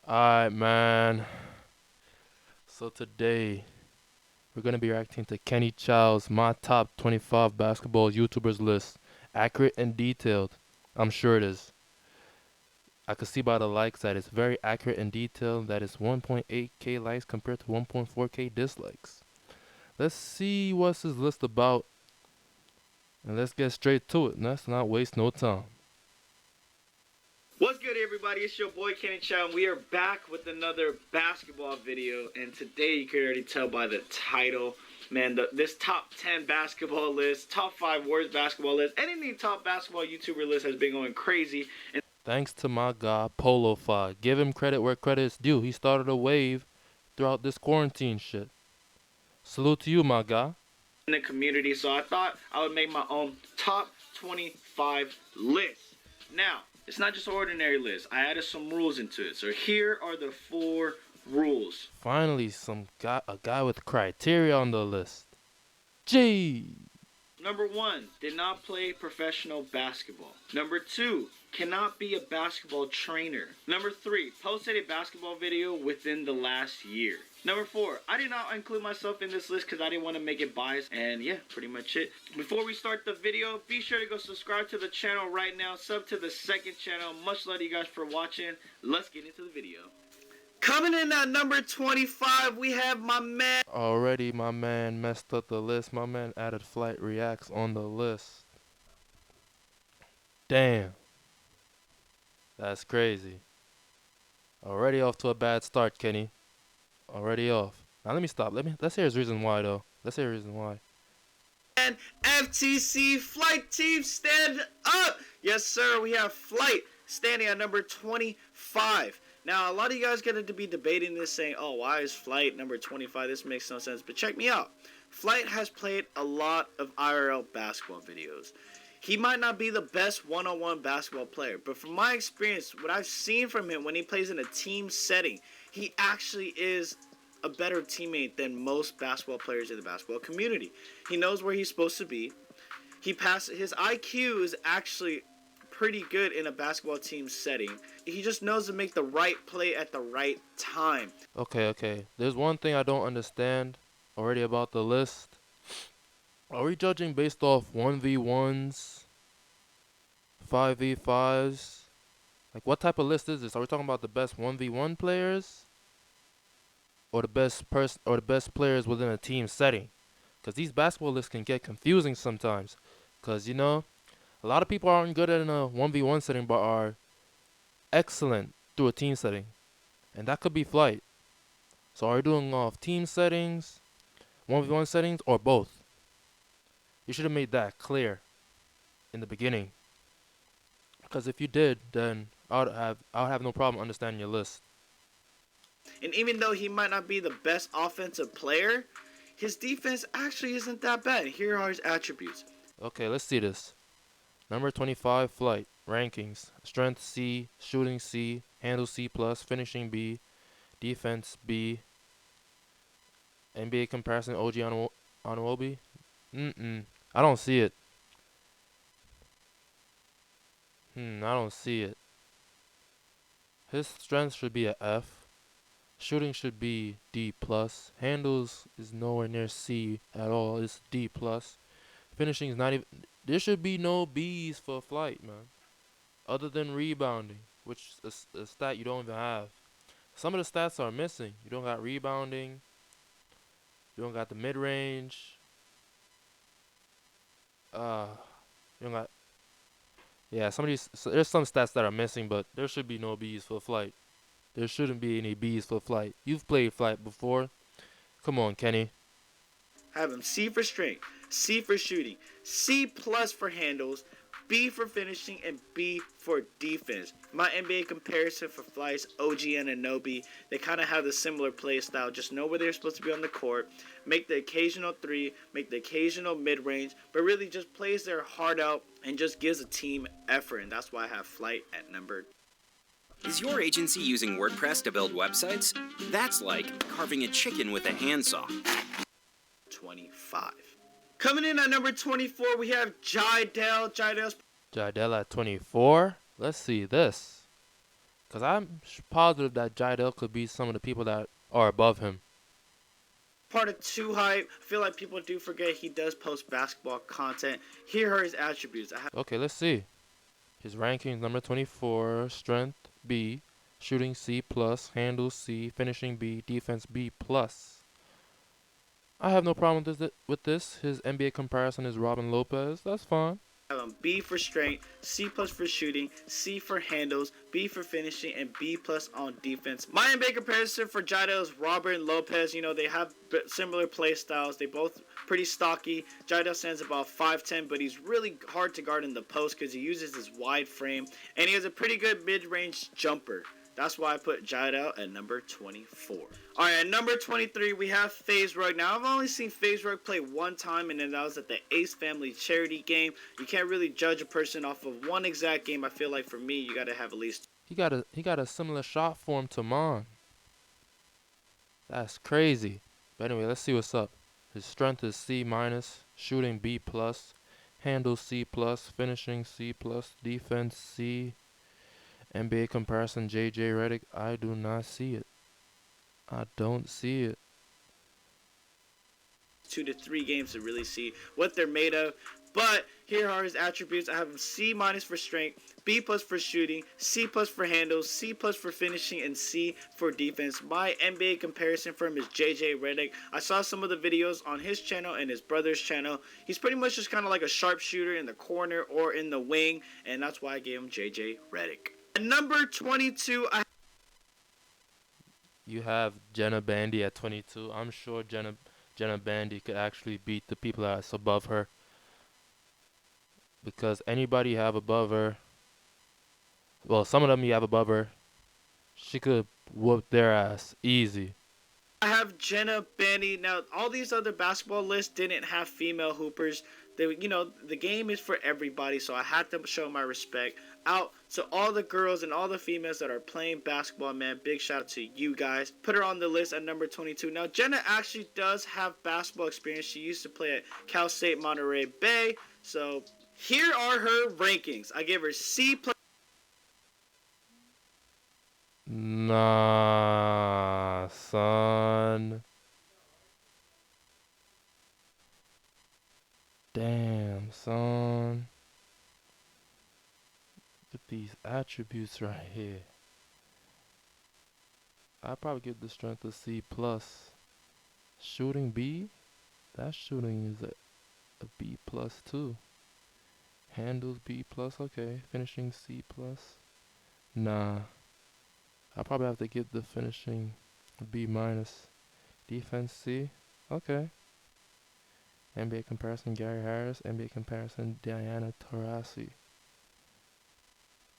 Alright, man. So today we're gonna be reacting to Kenny Child's My Top 25 Basketball YouTubers list. Accurate and detailed. I'm sure it is. I could see by the likes that it's very accurate and detailed. That it's 1.8k likes compared to 1.4k dislikes. Let's see what's his list about, and let's get straight to it. Let's not waste no time. What's good, everybody? It's your boy Kenny Chow, and we are back with another basketball video. And today, you can already tell by the title, man, this top 10 basketball list, top 5 worst basketball list, anything top basketball YouTuber list has been going crazy. And Thanks to my guy Polo5. Give him credit where credit is due. He started a wave throughout this quarantine shit. Salute to you, my guy. in the community, so I thought I would make my own top 25 list. Now, it's not just an ordinary list. I added some rules into it. So here are the 4 rules. Finally, a guy with criteria on the list. Gee. Number 1, did not play professional basketball. Number 2, cannot be a basketball trainer. Number 3, posted a basketball video within the last year. Number 4, I did not include myself in this list because I didn't want to make it biased. And yeah, pretty much it. Before we start the video, be sure to go subscribe to the channel right now. Sub to the second channel. Much love to you guys for watching. Let's get into the video. Coming in at number 25, we have my man. Already, my man messed up the list. My man added Flight Reacts on the list. Damn. That's crazy. Already off to a bad start, Kenny. Already off. Now let me stop. Let's hear his reason why though. Let's hear his reason why. And FTC Flight Team, stand up! Yes, sir, we have Flight standing at number 25. Now, a lot of you guys going to be debating this, saying, oh, why is Flight number 25? This makes no sense. But check me out. Flight has played a lot of IRL basketball videos. He might not be the best one-on-one basketball player, but from my experience, what I've seen from him when he plays in a team setting, he actually is a better teammate than most basketball players in the basketball community. He knows where he's supposed to be. His IQ is actually pretty good in a basketball team setting. He just knows to make the right play at the right time. Okay. There's one thing I don't understand already about the list. Are we judging based off 1v1s, 5v5s? Like, what type of list is this? Are we talking about the best 1v1 players? Or the best players within a team setting? Because these basketball lists can get confusing sometimes. Because, you know, a lot of people aren't good in a 1v1 setting, but are excellent through a team setting. And that could be Flight. So are you doing off team settings, 1v1 settings, or both? You should have made that clear in the beginning. Because if you did, then I would have no problem understanding your list. And even though he might not be the best offensive player, his defense actually isn't that bad. Here are his attributes. Okay, let's see this. Number 25, Flight. Rankings. Strength C, shooting C, handle C+, finishing B, defense B. NBA comparison OG Anunoby? I don't see it. I don't see it. His strength should be a F. Shooting should be D+. Handles is nowhere near C at all. It's D+. Finishing is not even... There should be no B's for Flight, man. Other than rebounding, which is a stat you don't even have. Some of the stats are missing. You don't got rebounding. You don't got the mid-range. You don't got... Yeah, there's some stats that are missing, but there should be no B's for Flight. There shouldn't be any B's for Flight. You've played Flight before. Come on, Kenny. Have him C for strength, C for shooting, C+ for handles, B for finishing, and B for defense. My NBA comparison for Flight's OG Anunoby, they kind of have the similar play style. Just know where they're supposed to be on the court, make the occasional three, make the occasional mid-range, but really just plays their heart out and just gives a team effort. And that's why I have Flight at number. Is your agency using WordPress to build websites? That's like carving a chicken with a handsaw. 25. Coming in at number 24, we have Jidel. Jidel at 24. Let's see this. Because I'm positive that Jidel could be some of the people that are above him. Part of 2 Hype. I feel like people do forget he does post basketball content. Here are his attributes. Okay, let's see. His rankings: number 24, strength B, shooting C plus, handle C, finishing B, defense B plus. I have no problem with this. His NBA comparison is Robin Lopez. That's fine. B for strength, C plus for shooting, C for handles, B for finishing, and B plus on defense. My NBA comparison for Jidel is Robert and Lopez. You know, they have similar play styles. They both pretty stocky. Jidel stands about 5'10", but he's really hard to guard in the post because he uses his wide frame, and he has a pretty good mid-range jumper. That's why I put Jidel at number 24. All right, at number 23, we have FaZe Rug. Now, I've only seen FaZe Rug play one time, and then that was at the Ace Family charity game. You can't really judge a person off of one exact game. I feel like for me, you got to have at least. He got a similar shot form to Mon. That's crazy. But anyway, let's see what's up. His strength is C minus, shooting B plus, handle C plus, finishing C plus, defense C. NBA comparison JJ Redick. I do not see it. I don't see it. 2 to 3 games to really see what they're made of. But here are his attributes. I have him C minus for strength, B plus for shooting, C plus for handles, C plus for finishing, and C for defense. My NBA comparison for him is JJ Redick. I saw some of the videos on his channel and his brother's channel. He's pretty much just kind of like a sharpshooter in the corner or in the wing, and that's why I gave him JJ Redick. At number 22, You have Jenna Bandy at 22. I'm sure Jenna Bandy could actually beat the people that's above her. Because anybody you have above her, well, some of them you have above her, she could whoop their ass easy. I have Jenna Bandy. Now, all these other basketball lists didn't have female hoopers. The game is for everybody, so I had to show my respect out to all the girls and all the females that are playing basketball, man. Big shout out to you guys. Put her on the list at number 22. Now, Jenna actually does have basketball experience. She used to play at Cal State Monterey Bay. So, here are her rankings. I gave her C plus. Nah, son. Damn, son. With these attributes right here, I'd probably give the strength a C plus. Shooting B, that shooting is a B plus too. Handles B plus, okay. Finishing C plus. Nah, I probably have to give the finishing a B minus. Defense C, okay. NBA comparison Gary Harris. NBA comparison Diana Taurasi.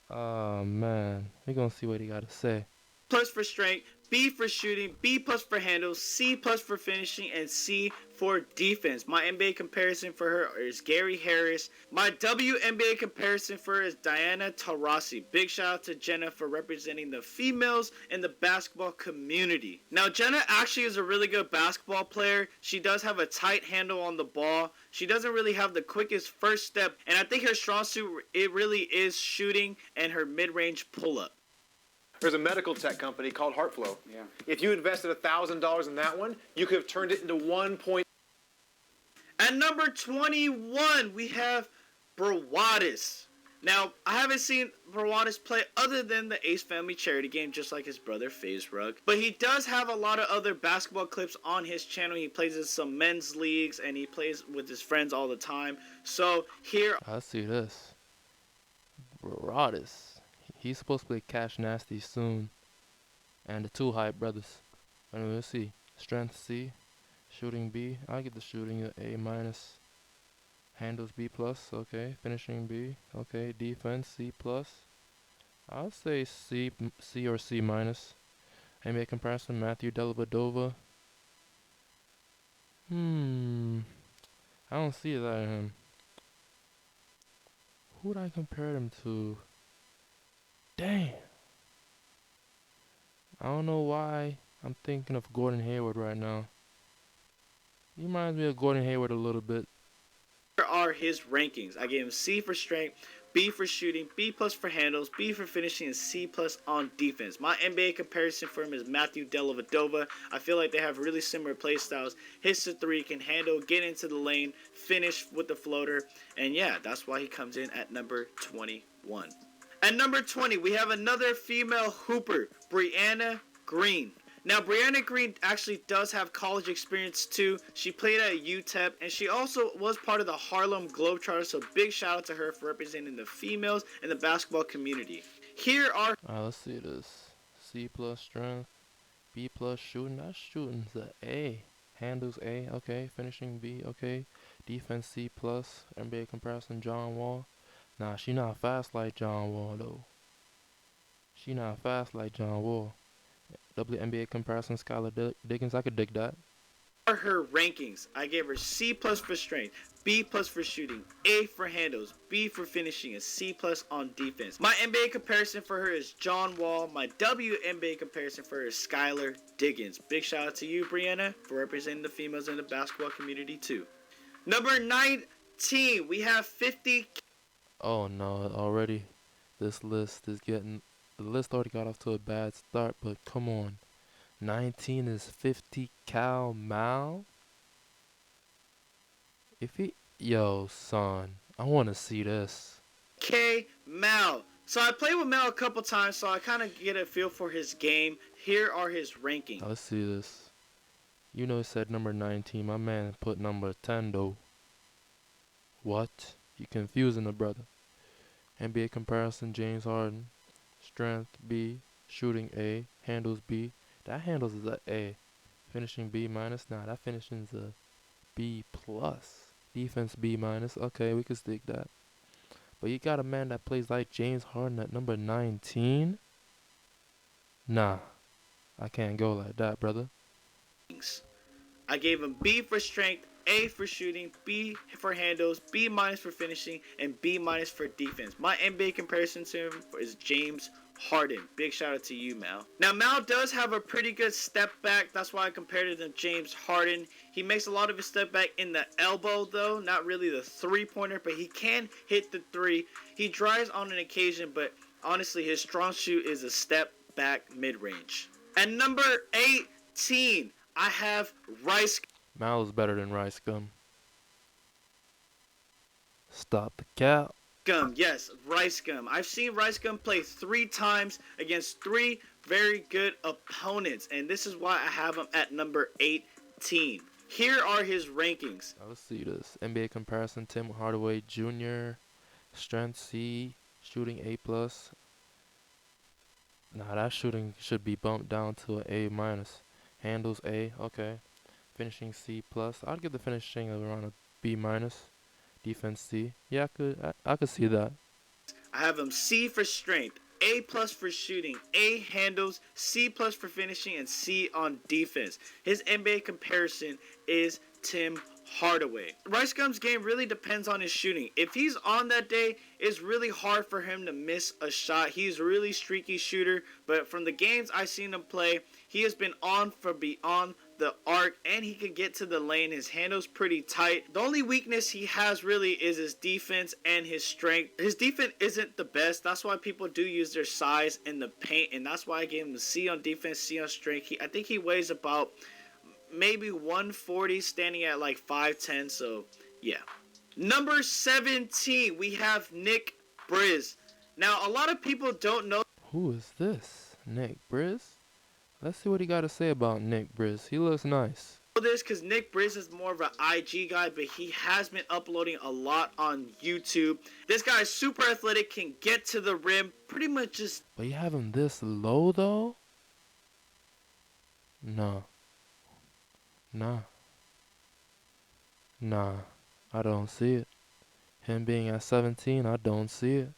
Oh man, we gonna see what he gotta say. Plus for strength, B for shooting, B plus for handles, C plus for finishing, and C for defense. My NBA comparison for her is Gary Harris. My WNBA comparison for her is Diana Taurasi. Big shout out to Jenna for representing the females in the basketball community. Now, Jenna actually is a really good basketball player. She does have a tight handle on the ball. She doesn't really have the quickest first step, and I think her strong suit, it really is shooting and her mid-range pull-up. There's a medical tech company called HeartFlow. Yeah. If you invested $1,000 in that one, you could have turned it into 1. At number 21, we have Brawadis. Now, I haven't seen Brawadis play other than the Ace Family charity game, just like his brother FaZe Rug. But he does have a lot of other basketball clips on his channel. He plays in some men's leagues, and he plays with his friends all the time. So, here... I see this. Brawadis. He's supposed to play Cash Nasty soon. And the 2 Hype brothers. Anyway, let's see. Strength C. Shooting B. I'll give the shooting a A minus. Handles B plus. Okay. Finishing B. Okay. Defense C plus. I'll say C or C minus. NBA comparison Matthew Dellavedova. I don't see that in him. Who would I compare him to? Damn. I don't know why I'm thinking of Gordon Hayward right now. He reminds me of Gordon Hayward a little bit. Here are his rankings. I gave him C for strength, B for shooting, B plus for handles, B for finishing, and C plus on defense. My NBA comparison for him is Matthew Dellavedova. I feel like they have really similar play styles. Hits the three, can handle, get into the lane, finish with the floater, and yeah, that's why he comes in at number 21. At number 20, we have another female hooper, Brianna Green. Now, Brianna Green actually does have college experience too. She played at UTEP, and she also was part of the Harlem Globetrotters, so big shout out to her for representing the females in the basketball community. Here are... Alright, let's see this. C plus strength, B plus shooting. That shooting's a A. Handles A, okay. Finishing B, okay. Defense C plus. NBA comparison John Wall. Nah, she not fast like John Wall though. She not fast like John Wall. WNBA comparison Skylar Diggins. I could dig that. her rankings. I gave her C plus for strength, B plus for shooting, A for handles, B for finishing, and C plus on defense. My NBA comparison for her is John Wall. My WNBA comparison for her is Skylar Diggins. Big shout out to you, Brianna, for representing the females in the basketball community too. Number 19, we have 50. Oh no, already this list is getting... The list already got off to a bad start, but come on. 19 is 50 Cal Mal? If he... Yo, son. I want to see this. K. Mal. So I played with Mal a couple times, so I kind of get a feel for his game. Here are his rankings. Let's see this. You know it said number 19. My man put number 10, though. What? You confusing the brother. NBA comparison, James Harden. Strength, B. Shooting, A. Handles, B. That handles is a A. Finishing, B minus. Nah, that finishing is a B plus. Defense, B minus. Okay, we can stick that. But you got a man that plays like James Harden at number 19? Nah, I can't go like that, brother. I gave him B for strength, A for shooting, B for handles, B minus for finishing, and B minus for defense. My NBA comparison to him is James Harden. Big shout out to you, Mal. Now, Mal does have a pretty good step back. That's why I compared him to James Harden. He makes a lot of his step back in the elbow, though. Not really the three-pointer, but he can hit the three. He drives on an occasion, but honestly, his strong shoot is a step back mid-range. At number 18, I have Rice. Mal is better than Rice Gum. Stop the cap. Gum, yes, Rice Gum. I've seen Rice Gum play 3 times against 3 very good opponents, and this is why I have him at number 18. Here are his rankings. Now let's see this. NBA comparison, Tim Hardaway Jr. Strength C, shooting A plus. Nah, that shooting should be bumped down to an A minus. Handles A, okay. Finishing C plus. I'd give the finishing around a B minus. Defense C. Yeah, I could see that. I have him C for strength, A plus for shooting, A handles, C plus for finishing, and C on defense. His NBA comparison is Tim Hardaway. Rice Gum's game really depends on his shooting. If he's on that day, it's really hard for him to miss a shot. He's a really streaky shooter, but from the games I've seen him play, he has been on for beyond the arc, and he can get to the lane. His handle's pretty tight. The only weakness he has really is his defense and his strength. His defense isn't the best. That's why people do use their size in the paint, and that's why I gave him a C on defense, C on strength. I think he weighs about maybe 140, standing at like 5'10", so yeah. Number 17, we have Nick Briz. Now, a lot of people don't know. Who is this? Nick Briz? Let's see what he got to say about Nick Briz. He looks nice. This because Nick Briz is more of an IG guy, but he has been uploading a lot on YouTube. This guy is super athletic, can get to the rim, pretty much just... But you have him this low, though? No. Nah, I don't see it. Him being at 17, I don't see it.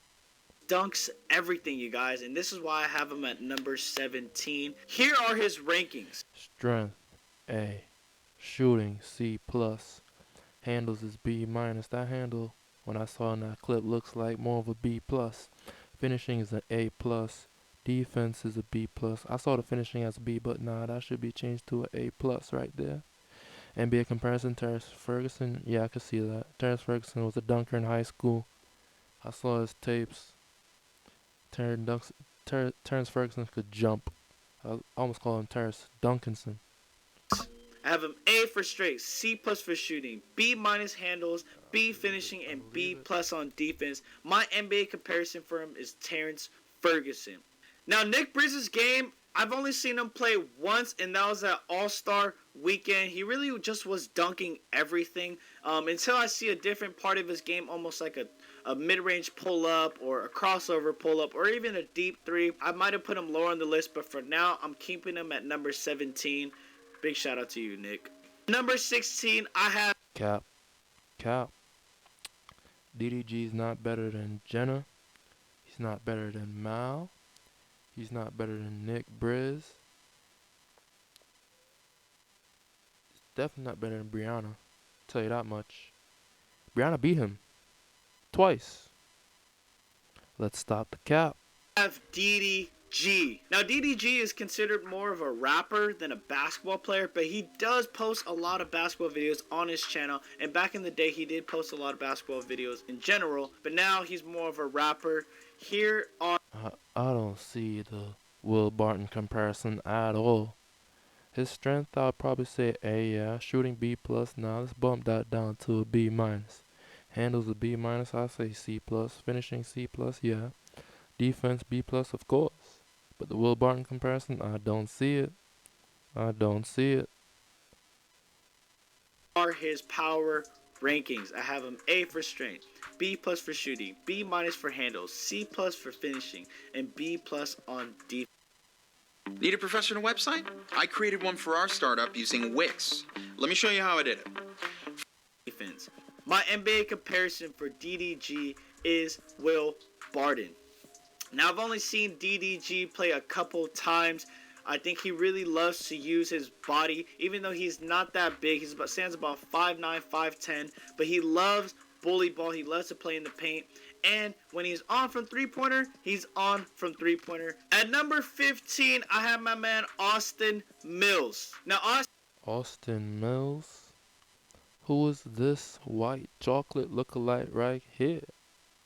Dunks everything, you guys, and this is why I have him at number 17. Here are his rankings. Strength, A. Shooting, C+. Handles is B-. That handle, when I saw in that clip, looks like more of a B+. Finishing is an A+. Defense is a B+. I saw the finishing as a B, but nah, that should be changed to an A+ right there. NBA comparison, Terrence Ferguson. Yeah, I could see that. Terrence Ferguson was a dunker in high school. I saw his tapes. Terrence Ferguson could jump. I almost call him Terrence Duncanson. I have him A for straight, C plus for shooting, B minus handles, B finishing, and B plus on defense. My NBA comparison for him is Terrence Ferguson. Now, Nick Brizz's game, I've only seen him play once, and that was at All-Star Weekend. He really just was dunking everything until I see a different part of his game, almost like a mid-range pull-up or a crossover pull-up or even a deep three. I might have put him lower on the list, but for now, I'm keeping him at number 17. Big shout out to you, Nick. Number 16, I have Cap. DDG's not better than Jenna. He's not better than Mal. He's not better than Nick Briz. He's definitely not better than Brianna. Tell you that much. Brianna beat him twice. Let's stop the cap. DDG. Now, DDG is considered more of a rapper than a basketball player, but he does post a lot of basketball videos on his channel. And back in the day, he did post a lot of basketball videos in general, but now he's more of a rapper. Here are I don't see the Will Barton comparison at all. His strength, I'll probably say A, yeah. Shooting B plus. Now let's bump that down to a B minus. Handles a B minus, I'll say C plus. Finishing C plus, yeah. Defense B plus, of course. But the Will Barton comparison, I don't see it. Are his power rankings. I have him A for strength, B plus for shooting, B minus for handles, C plus for finishing, and B plus on defense. Need a professional website? I created one for our startup using Wix. Let me show you how I did it. My NBA comparison for DDG is Will Barton. Now, I've only seen DDG play a couple times. I think he really loves to use his body, even though he's not that big. He stands about 5'9", 5'10", but he loves bully ball. He loves to play in the paint. And when he's on from three-pointer, he's on from three-pointer. At number 15, I have my man Austin Mills. Now, Austin Mills? Who is this white chocolate lookalike right here?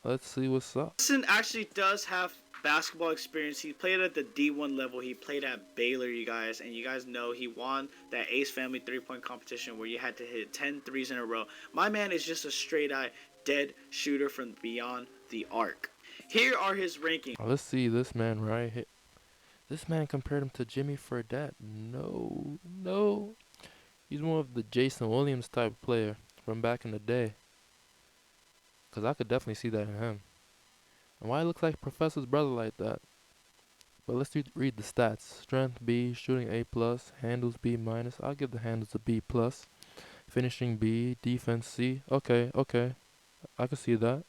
Let's see what's up. Austin actually does have basketball experience. He played at the D1 level. He played at Baylor, you guys. And you guys know he won that Ace Family three-point competition where you had to hit 10 threes in a row. My man is just a straight-eye dead shooter from beyond the arc. Here are his rankings. Let's see this man right here. This man compared him to Jimmy Fredette. No. He's more of the Jason Williams type of player from back in the day. Because I could definitely see that in him. And why he looks like Professor's brother like that? But let's read the stats. Strength B, shooting A+, handles B-. I'll give the handles a B+. Finishing B, defense C. Okay. I can see that.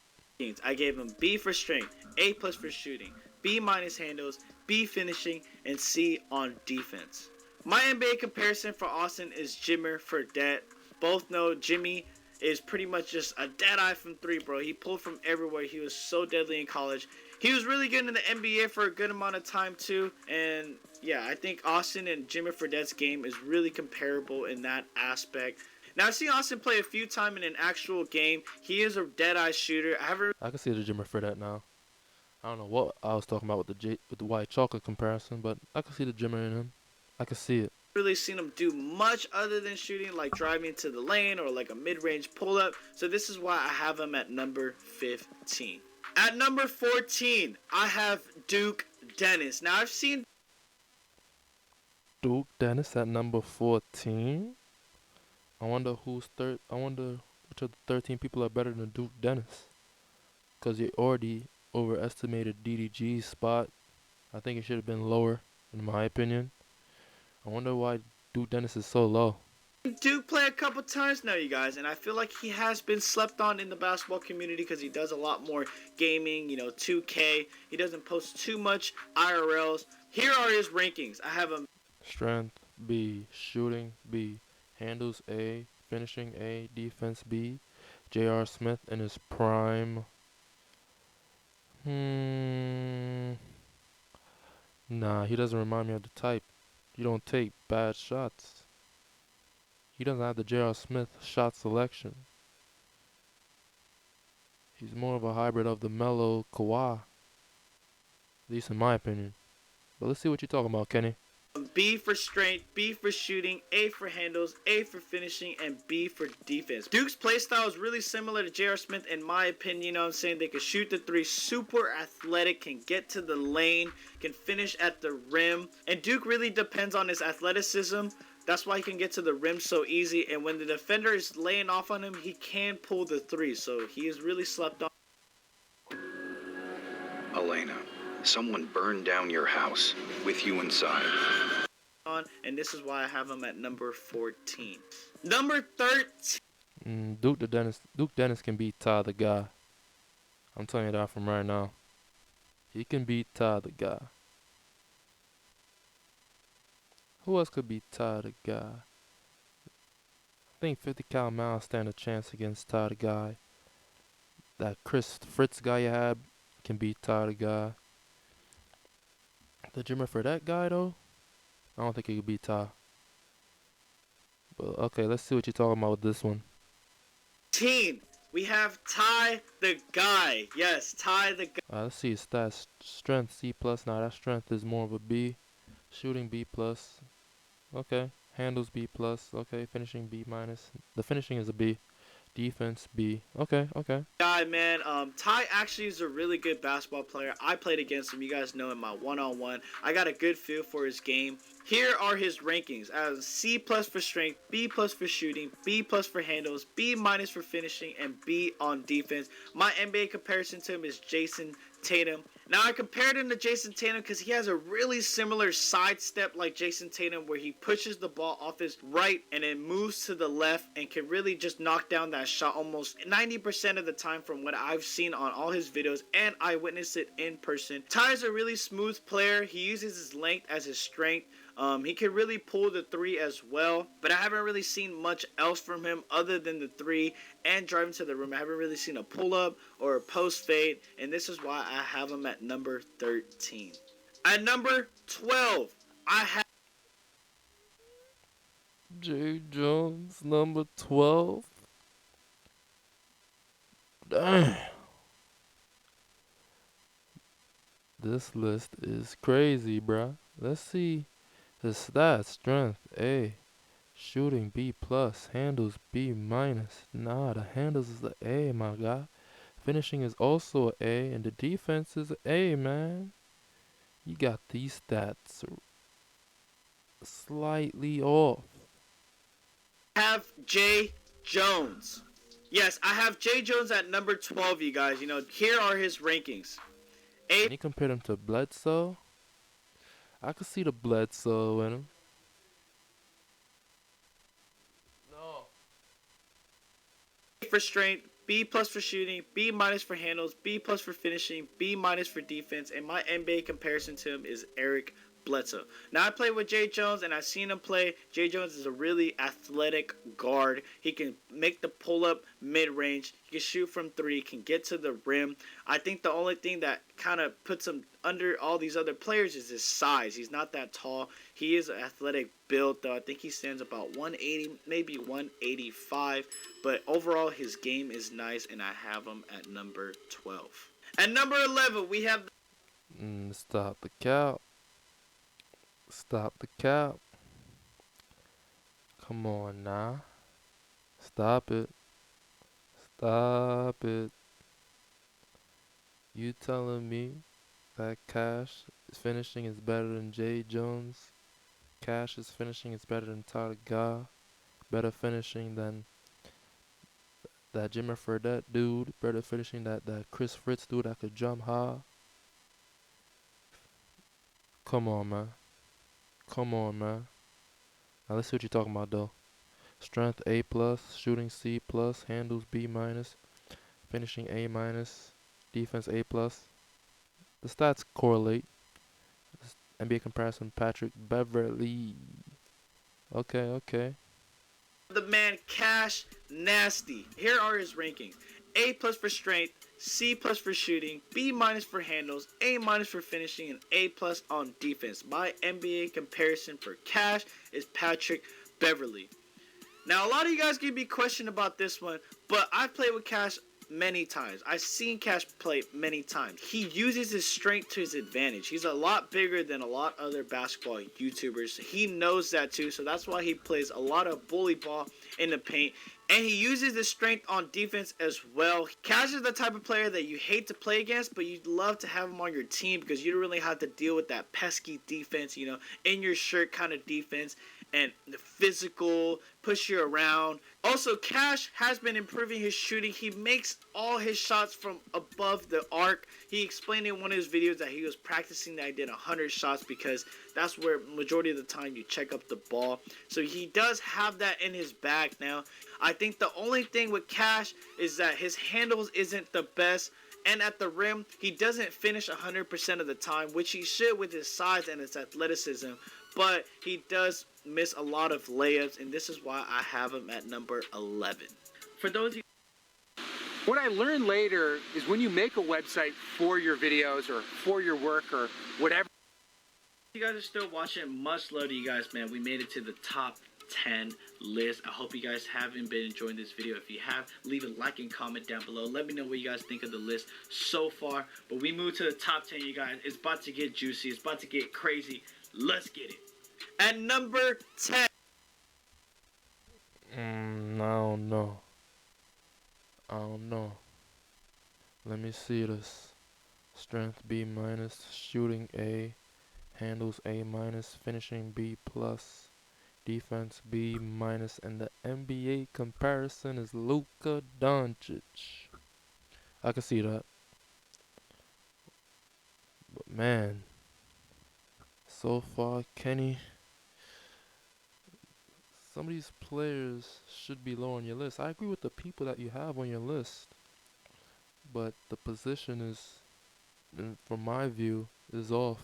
I gave him B for strength, A+ for shooting, B- handles, B finishing, and C on defense. My NBA comparison for Austin is Jimmy Fredette. Both know Jimmy is pretty much just a dead eye from three, bro. He pulled from everywhere. He was so deadly in college. He was really good in the NBA for a good amount of time too. And yeah, I think Austin and Jimmy Fredette's game is really comparable in that aspect. Now, I've seen Austin play a few times in an actual game. He is a dead-eye shooter. I can see the Jimmy Fredette now. I don't know what I was talking about with the white chocolate comparison, but I can see the Jimmy in him. I can see it. Really seen him do much other than shooting, like driving to the lane or like a mid-range pull-up. So this is why I have him at number 15. At number 14, I have Duke Dennis. Now, I've seen Duke Dennis at number 14. I wonder which of the 13 people are better than Duke Dennis. Because you already overestimated DDG's spot. I think it should have been lower, in my opinion. I wonder why Duke Dennis is so low. Duke play a couple times now, you guys, and I feel like he has been slept on in the basketball community because he does a lot more gaming, 2K. He doesn't post too much IRLs. Here are his rankings. I have him. Strength B, shooting B, handles A, finishing A, defense B. J.R. Smith in his prime. Nah, he doesn't remind me of the type. You don't take bad shots. He doesn't have the J.R. Smith shot selection. He's more of a hybrid of the Melo Kawhi, at least in my opinion. But let's see what you're talking about, Kenny. B for strength, B for shooting, A for handles, A for finishing, and B for defense. Duke's playstyle is really similar to J.R. Smith in my opinion. You know what I'm saying? They can shoot the three, super athletic, can get to the lane, can finish at the rim. And Duke really depends on his athleticism. That's why he can get to the rim so easy. And when the defender is laying off on him, he can pull the three. So he is really slept on. Elena, someone burned down your house with you inside. And this is why I have him at number 14. Number 13. Duke Dennis can beat Ty the Guy. I'm telling you that from right now. He can beat Ty the Guy. Who else could beat Ty the Guy? I think 50 Cal Miles stand a chance against Ty the Guy. That Chris Fritz guy you had can beat Ty the Guy. The Jimmer for that guy though? I don't think he could beat Ty. But okay, let's see what you're talking about with this one. We have Ty the Guy. Yes, Ty the Guy. Let's see his stats. Strength C+. Now that strength is more of a B. Shooting B+. Okay. Handles B+. Okay. Finishing B-. The finishing is a B. Defense B. Okay. Guy, man. Ty actually is a really good basketball player. I played against him. You guys know in my one-on-one. I got a good feel for his game. Here are his rankings. As C+ for strength, B+ for shooting, B+ for handles, B- for finishing, and B on defense. My NBA comparison to him is Jason Tatum. Now I compared him to Jason Tatum because he has a really similar sidestep like Jason Tatum where he pushes the ball off his right and then moves to the left and can really just knock down that shot almost 90% of the time from what I've seen on all his videos, and I witnessed it in person. Ty is a really smooth player. He uses his length as his strength. He can really pull the three as well, but I haven't really seen much else from him other than the three and driving to the rim. I haven't really seen a pull-up or a post fade, and this is why I have him at number 13. At number 12, I have Jay Jones, number 12. Damn. This list is crazy, bruh. Let's see. His stats: strength A, shooting B+, handles B-. Nah, the handles is the A, my guy. Finishing is also a A, and the defense is A, man. You got these stats slightly off. Jay Jones. Yes, I have Jay Jones at number 12, you guys. You know, here are his rankings. Can you compare him to Bledsoe? I could see the Bledsoe in him. No. For strength, B+ for shooting, B- for handles, B+ for finishing, B- for defense, and my NBA comparison to him is Eric Bledsoe. Now I played with Jay Jones and I've seen him play. Jay Jones is a really athletic guard. He can make the pull-up mid-range. He can shoot from three, can get to the rim. I think the only thing that kind of puts him under all these other players is his size. He's not that tall. He is an athletic build though. I think he stands about 180, maybe 185. But overall his game is nice and I have him at number 12. At number 11 we have... Stop the cap. Stop the cap. Come on now. Stop it. Stop it. You telling me that Cash finishing is better than Jay Jones? Cash's finishing is better than Ty the Guy? Better finishing than that Jimmer Fredette dude? Better finishing that Chris Fritz dude that could jump high? Come on, man. Come on, man. Now let's see what you're talking about, though. Strength A+, shooting C+, handles B-, finishing A-, defense A+. The stats correlate. NBA comparison, Patrick Beverly. Okay. The man Cash Nasty. Here are his rankings. A+ for strength, C+ for shooting, B- for handles, A- for finishing, and A+ on defense. My NBA comparison for Cash is Patrick Beverly. Now, a lot of you guys can be questioned about this one, but I've played with Cash many times. I've seen Cash play many times. He uses his strength to his advantage. He's a lot bigger than a lot of other basketball YouTubers. He knows that too, so that's why he plays a lot of bully ball in the paint. And he uses his strength on defense as well. Cash is the type of player that you hate to play against, but you'd love to have him on your team because you don't really have to deal with that pesky defense, you know, in your shirt kind of defense. And the physical, push you around. Also, Cash has been improving his shooting. He makes all his shots from above the arc. He explained in one of his videos that he was practicing that he did 100 shots because that's where majority of the time you check up the ball. So he does have that in his bag now. I think the only thing with Cash is that his handles isn't the best. And at the rim, he doesn't finish 100% of the time, which he should with his size and his athleticism. But he does miss a lot of layups, and this is why I have him at number 11. For those of you What I learned later is when you make a website for your videos or for your work or whatever. you guys are still watching, much love to you guys, man. We made it to the top 10 list. I hope you guys haven't been enjoying this video. If you have, leave a like and comment down below. Let me know what you guys think of the list so far. But we moved to the top 10, you guys. It's about to get juicy. It's about to get crazy. Let's get it. At number 10. I don't know. Let me see this. Strength B minus, shooting A, handles A minus, finishing B plus, defense B minus, and the NBA comparison is Luka Doncic. I can see that. But man, so far, Kenny, some of these players should be low on your list. I agree with the people that you have on your list, but the position is, from my view, is off.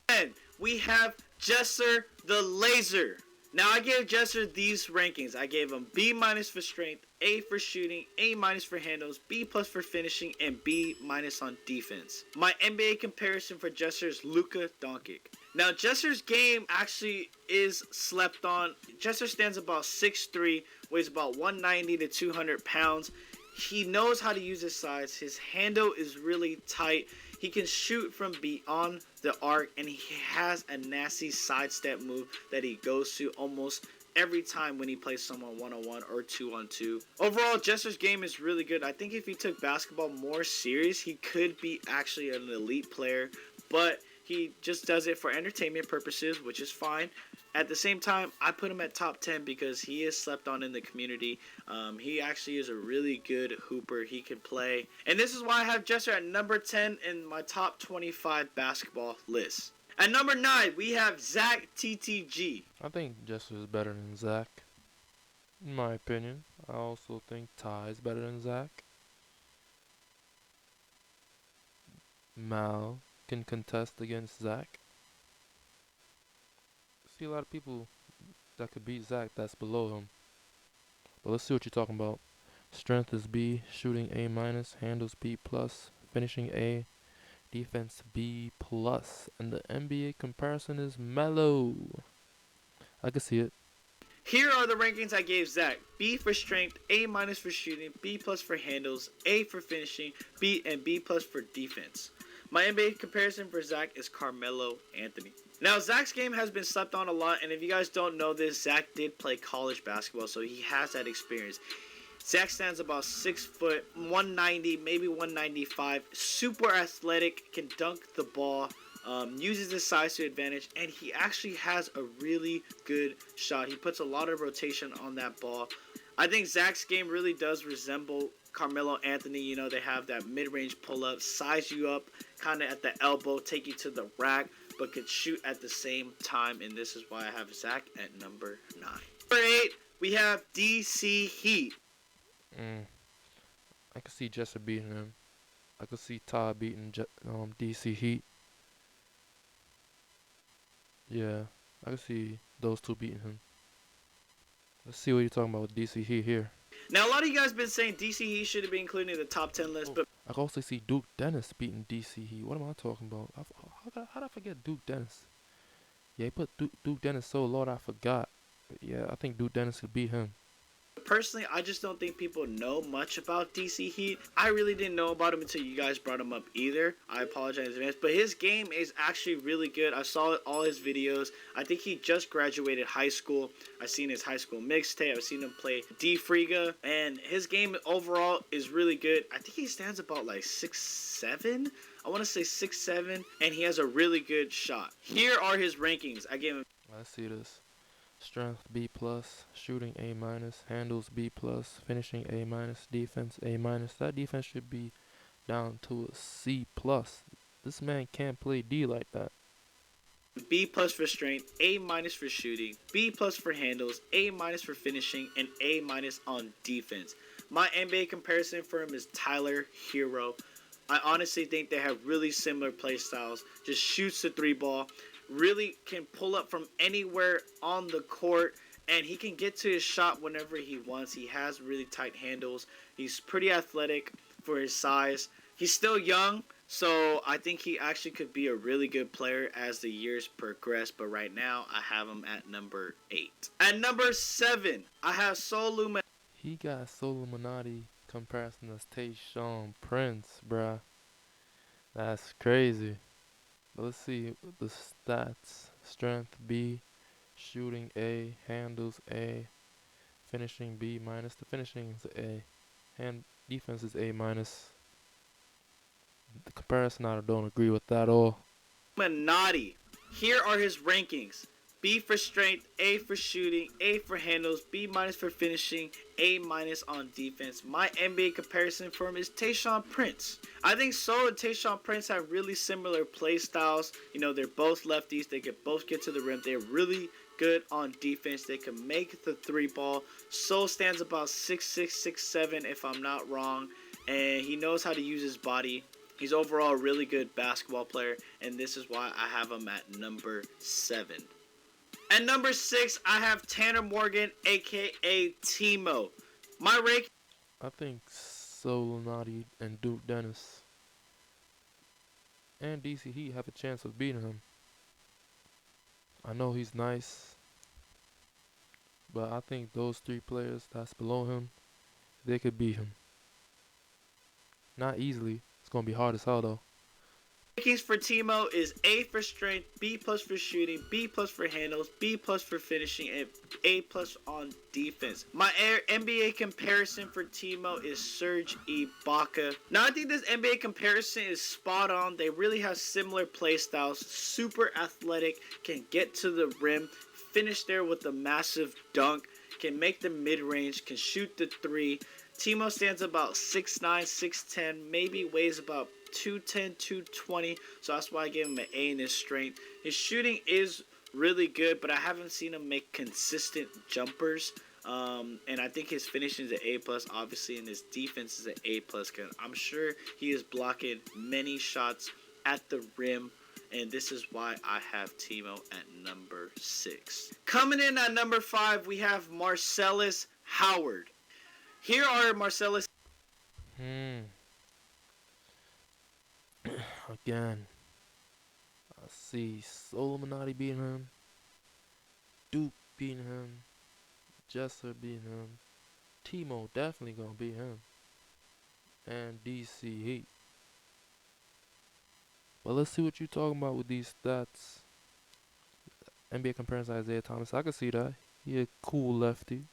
And we have Jesser the Laser. Now, I gave Jesser these rankings. I gave him B minus for strength, A for shooting, A minus for handles, B plus for finishing, and B minus on defense. My NBA comparison for Jesser is Luka Doncic. Now, Jesser's game actually is slept on. Jesser stands about 6'3", weighs about 190 to 200 pounds. He knows how to use his size. His handle is really tight. He can shoot from beyond the arc, and he has a nasty sidestep move that he goes to almost every time when he plays someone one-on-one or two-on-two. Overall, Jesser's game is really good. I think if he took basketball more serious, he could be actually an elite player, but he just does it for entertainment purposes, which is fine. At the same time, I put him at top 10 because he is slept on in the community. He actually is a really good hooper. He can play. And this is why I have Jesser at number 10 in my top 25 basketball list. At number 9, we have Zach TTG. I think Jesser is better than Zach, in my opinion. I also think Ty is better than Zach. Mal can contest against Zach. See a lot of people that could beat Zach that's below him. But let's see what you're talking about. Strength is B, shooting A minus, handles B plus, finishing A, defense B plus, and the NBA comparison is mellow. I can see it. Here are the rankings I gave Zach. B for strength, A minus for shooting, B plus for handles, A for finishing, B and B plus for defense. My NBA comparison for Zach is Carmelo Anthony. Now, Zach's game has been slept on a lot, and if you guys don't know this, Zach did play college basketball, so he has that experience. Zach stands about 6 foot, 190, maybe 195, super athletic, can dunk the ball, uses his size to advantage, and he actually has a really good shot. He puts a lot of rotation on that ball. I think Zach's game really does resemble Carmelo Anthony. You know, they have that mid-range pull-up, size you up kind of at the elbow, take you to the rack, but could shoot at the same time, and this is why I have Zach at number 9. Number 8, we have DC Heat. I could see Jesser beating him. I could see Ty beating DC Heat. Yeah, I could see those two beating him. Let's see what you're talking about with DC Heat here. Now, a lot of you guys been saying DC Heat should have been included in the top 10 list, but I can also see Duke Dennis beating DC Heat. What am I talking about? How did I forget Duke Dennis? Yeah, he put Duke Dennis so low that I forgot. But yeah, I think Duke Dennis could beat him. Personally, I just don't think people know much about DC Heat. I really didn't know about him until you guys brought him up either. I apologize in advance, but his game is actually really good. I saw all his videos. I think he just graduated high school. I've seen his high school mixtape. I've seen him play D Friga, and his game overall is really good. I think he stands about like 6'7". I want to say 6'7", and he has a really good shot. Here are his rankings. I gave him. Let's see this. Strength B+, shooting A-, handles B+, finishing A-, defense A-. That defense should be down to a C+. This man can't play D like that. B+ for strength, A- for shooting, B+ for handles, A- for finishing, and A- on defense. My NBA comparison for him is Tyler Hero. I honestly think they have really similar play styles. Just shoots the 3-ball. Really can pull up from anywhere on the court, and he can get to his shot whenever he wants. He has really tight handles. He's pretty athletic for his size. He's still young, so I think he actually could be a really good player as the years progress, but right now I have him at number 8. At number 7, I have Solomon. He got Solomonati comparison as Tayshaun Prince, bruh. That's crazy. Let's see the stats. Strength B, shooting A, handles A, finishing B-. The finishing is A, and defense is A-. The comparison, I don't agree with that at all. Minotti. Here are his rankings. B for strength, A for shooting, A for handles, B- for finishing, A- on defense. My NBA comparison for him is Tayshaun Prince. I think Sol and Tayshaun Prince have really similar play styles. You know, they're both lefties. They can both get to the rim. They're really good on defense. They can make the 3-ball. Sol stands about 6'6", 6'7", if I'm not wrong. And he knows how to use his body. He's overall a really good basketball player. And this is why I have him at number 7. At number 6, I have Tanner Morgan, a.k.a. Timo. My rank. I think Solonati and Duke Dennis and DC Heat have a chance of beating him. I know he's nice, but I think those 3 players that's below him, they could beat him. Not easily. It's going to be hard as hell, though. Rankings for Timo is A for strength, B+ for shooting, B+ for handles, B+ for finishing, and A+ on defense. My NBA comparison for Timo is Serge Ibaka. Now I think this NBA comparison is spot on. They really have similar play styles. Super athletic, can get to the rim, finish there with a massive dunk, can make the mid-range, can shoot the 3. Timo stands about 6'9", 6'10", maybe weighs about 210, 220, so that's why I gave him an A in his strength. His shooting is really good, but I haven't seen him make consistent jumpers. And I think his finishing is an A+, obviously, and his defense is an A+, because I'm sure he is blocking many shots at the rim, and this is why I have Timo at number 6. Coming in at number 5, we have Marcellus Howard. Here are Marcellus. Again, I see Solomonati beating him, Duke beating him, Jesser beating him, Timo definitely gonna beat him, and DC Heat. But let's see what you're talking about with these stats. NBA comparison to Isaiah Thomas, I can see that. He a cool lefty.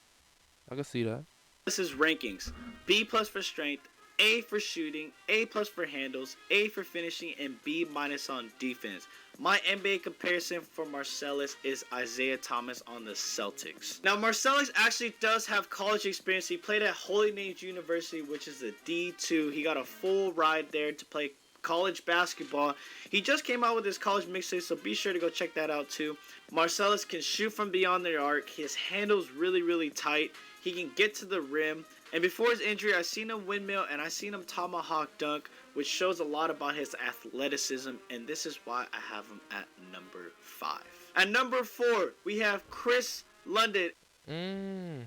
I can see that. This is rankings. B+ for strength, A for shooting, A+ for handles, A for finishing, and B- on defense. My NBA comparison for Marcellus is Isaiah Thomas on the Celtics. Now, Marcellus actually does have college experience. He played at Holy Names University, which is a D2. He got a full ride there to play college basketball. He just came out with his college mixtape, so be sure to go check that out too. Marcellus can shoot from beyond the arc. His handle's really, really tight. He can get to the rim. And before his injury, I seen him windmill and I seen him tomahawk dunk, which shows a lot about his athleticism. And this is why I have him at number 5. At number 4, we have Chris London. I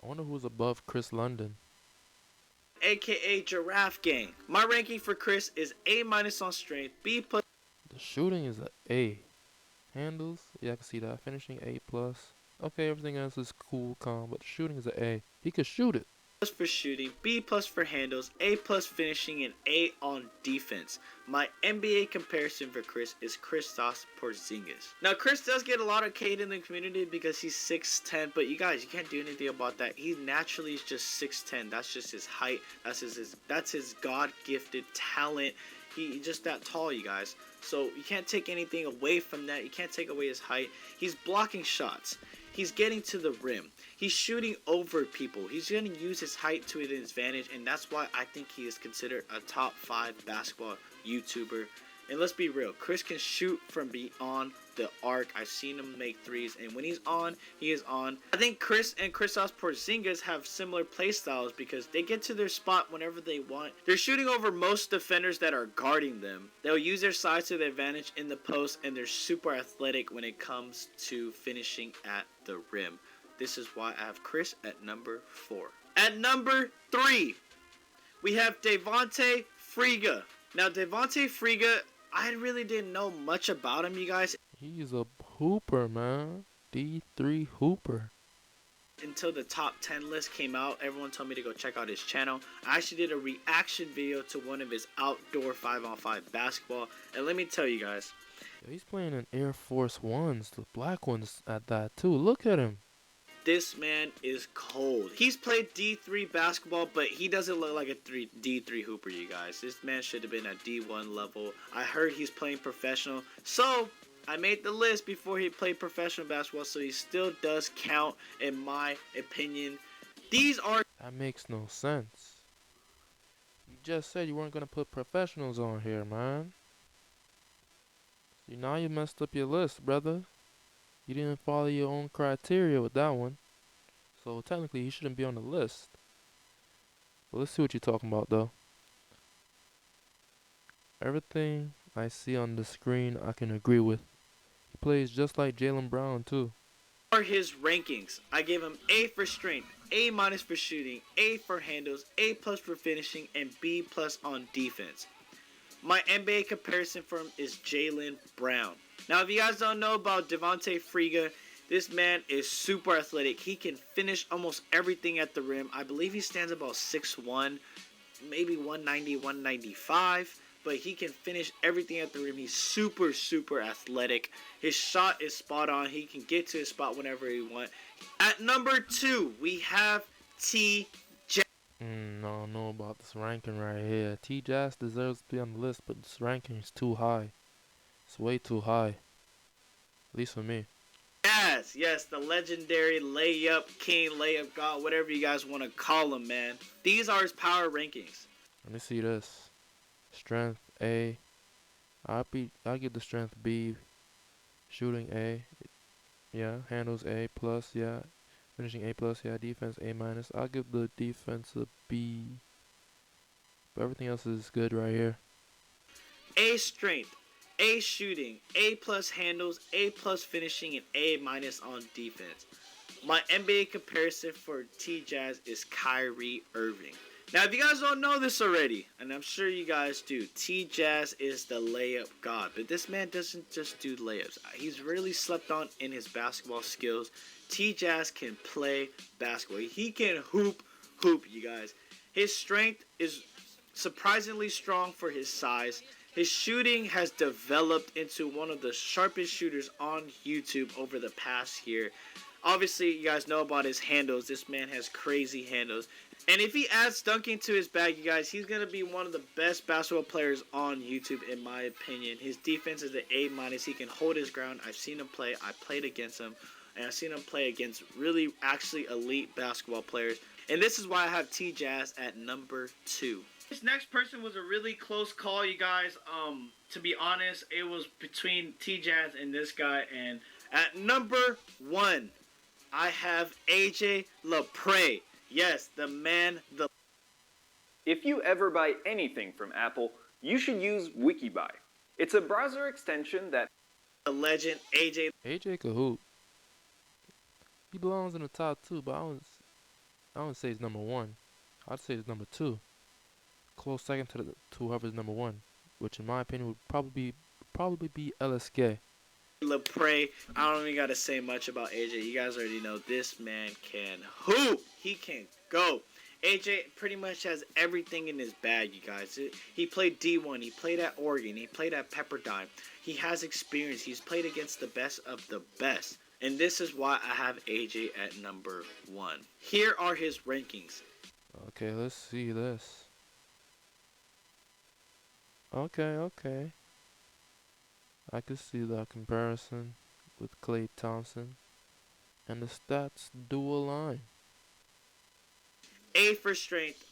wonder who's above Chris London. A.k.a. Giraffe Gang. My ranking for Chris is A- on strength, B+. The shooting is an A. Handles, yeah, I can see that. Finishing A+. Okay, everything else is cool, calm, but shooting is an A. He could shoot it. Plus for shooting, B plus for handles, A plus finishing, and A on defense. My NBA comparison for Chris is Kristaps Porzingis. Now, Chris does get a lot of hate in the community because he's 6'10", but you guys, you can't do anything about that. He naturally is just 6'10". That's just his height. That's his God-gifted talent. He's just that tall, you guys. So you can't take anything away from that. You can't take away his height. He's blocking shots. He's getting to the rim. He's shooting over people. He's going to use his height to his advantage, and that's why I think he is considered a top 5 basketball YouTuber. And let's be real, Chris can shoot from beyond the arc. I've seen him make threes, and when he's on, he is on. I think Chris and Kristaps Porzingis have similar play styles because they get to their spot whenever they want. They're shooting over most defenders that are guarding them. They'll use their size to their advantage in the post, and they're super athletic when it comes to finishing at the rim. This is why I have Chris at number 4. At number 3, we have Devontae Friga. Now, Devontae Friga, I really didn't know much about him, you guys. He's a hooper, man. D3 hooper. Until the top 10 list came out, everyone told me to go check out his channel. I actually did a reaction video to one of his outdoor 5-on-5 basketball. And let me tell you guys. He's playing in Air Force Ones, the black ones at that too. Look at him. This man is cold. He's played D3 basketball, but he doesn't look like a D3 hooper, you guys. This man should have been at D1 level. I heard he's playing professional. So, I made the list before he played professional basketball, so he still does count, in my opinion. These are... That makes no sense. You just said you weren't going to put professionals on here, man. See, now you messed up your list, brother. You didn't follow your own criteria with that one. So technically he shouldn't be on the list. But let's see what you're talking about though. Everything I see on the screen I can agree with. He plays just like Jaylen Brown too. Are his rankings. I gave him A for strength, A minus for shooting, A for handles, A plus for finishing, and B plus on defense. My NBA comparison for him is Jaylen Brown. Now, if you guys don't know about Devontae Friga, this man is super athletic. He can finish almost everything at the rim. I believe he stands about 6'1", maybe 190, 195. But he can finish everything at the rim. He's super, super athletic. His shot is spot on. He can get to his spot whenever he wants. At number 2, we have T. I don't know about this ranking right here. T-Jazz deserves to be on the list, but this ranking is too high. It's way too high. At least for me. Yes, the legendary layup king, layup god, whatever you guys want to call him, man. These are his power rankings. Let me see this. Strength A. I'll give the strength B. Shooting A. Yeah. Handles A plus. Yeah. Finishing A plus. Yeah. Defense A minus. I'll give the defense a B. But everything else is good right here. A strength, A shooting, A plus handles, A plus finishing, and A minus on defense. My NBA comparison for T-Jazz is Kyrie Irving. Now, if you guys don't know this already, and I'm sure you guys do, T-Jazz is the layup god. But this man doesn't just do layups. He's really slept on in his basketball skills. T-Jazz can play basketball. He can hoop, you guys. His strength is surprisingly strong for his size. His shooting has developed into one of the sharpest shooters on YouTube over the past year. Obviously, you guys know about his handles. This man has crazy handles. And if he adds dunking to his bag, you guys, he's going to be one of the best basketball players on YouTube, in my opinion. His defense is an A minus. He can hold his ground. I've seen him play. I played against him. And I've seen him play against really, actually elite basketball players. And this is why I have T-Jazz at number 2. This next person was a really close call, you guys. To be honest, it was between T-Jazz and this guy. And at number 1, I have AJ Lepre. Yes, the man, the... If you ever buy anything from Apple, you should use Wikibuy. It's a browser extension that... The legend, AJ could hoop. He belongs in the top 2, but I wouldn't say he's number 1. I'd say he's number 2. Close second to whoever's number 1, which in my opinion would probably be LSK. Lepre, I don't even gotta say much about AJ. You guys already know this man can hoop. He can go. AJ pretty much has everything in his bag, you guys. He played D1. He played at Oregon. He played at Pepperdine. He has experience. He's played against the best of the best. And this is why I have AJ at number 1. Here are his rankings. Okay, let's see this. Okay. I can see that comparison with Klay Thompson. And the stats do align. A for strength,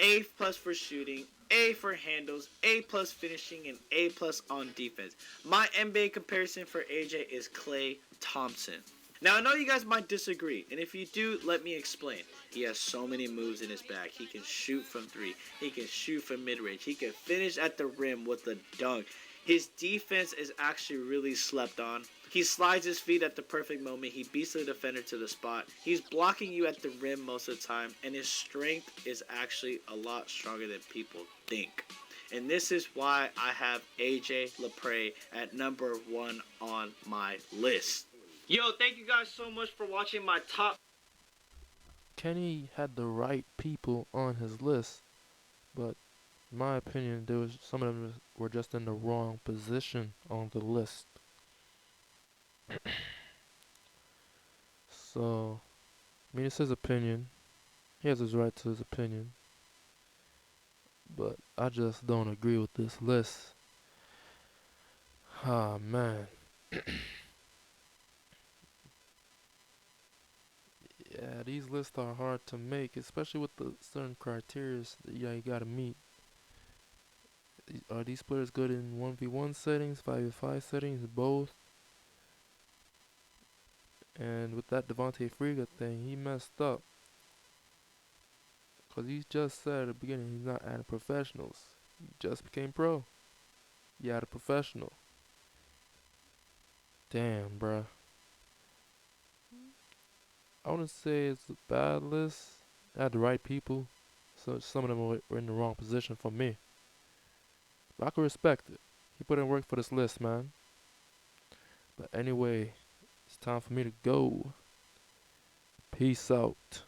A plus for shooting, A for handles, A plus finishing, and A plus on defense. My NBA comparison for AJ is Klay Thompson. Now, I know you guys might disagree, and if you do, let me explain. He has so many moves in his bag. He can shoot from 3. He can shoot from mid-range. He can finish at the rim with a dunk. His defense is actually really slept on. He slides his feet at the perfect moment. He beats the defender to the spot. He's blocking you at the rim most of the time, and his strength is actually a lot stronger than people think. And this is why I have AJ Lepre at number 1 on my list. Yo, thank you guys so much for watching my top. Kenny had the right people on his list, but in my opinion, some of them were just in the wrong position on the list. So, I mean, it's his opinion. He has his right to his opinion. But I just don't agree with this list. Ah, man. Yeah, these lists are hard to make, especially with the certain criteria that you gotta meet. Are these players good in 1v1 settings, 5v5 settings, both? And with that Devontae Friga thing, he messed up. Because he just said at the beginning he's not adding professionals. He just became pro. He added professional. Damn, bruh. I wouldn't say it's a bad list. I had the right people. So some of them were in the wrong position for me. But I can respect it. He put in work for this list, man. But anyway, it's time for me to go. Peace out.